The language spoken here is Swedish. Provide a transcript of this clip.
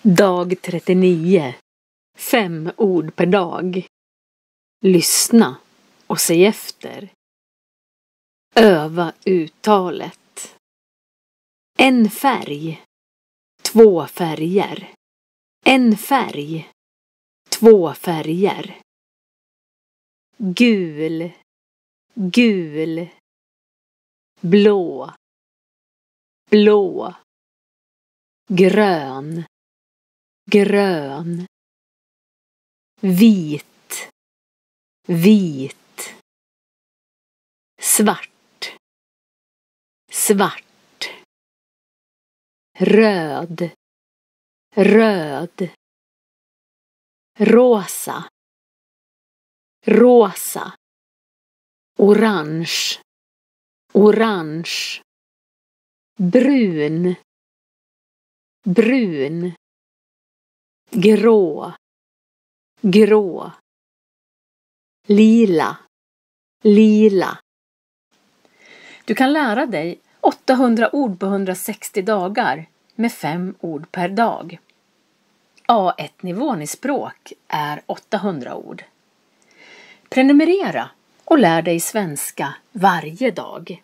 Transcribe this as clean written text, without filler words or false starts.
Dag 39. 5 ord per dag. Lyssna och säg efter. Öva uttalet. En färg. 2 färger. En färg. 2 färger. Gul. Gul. Blå. Blå. Grön. Grön. Vit. Vit. Svart. Svart. Röd. Röd. Rosa. Rosa. Orange. Orange. Brun. Brun. Grå. Grå. Lila. Lila. Du kan lära dig 800 ord på 160 dagar med 5 ord per dag. A1-nivån i språk är 800 ord. Prenumerera och lär dig svenska varje dag.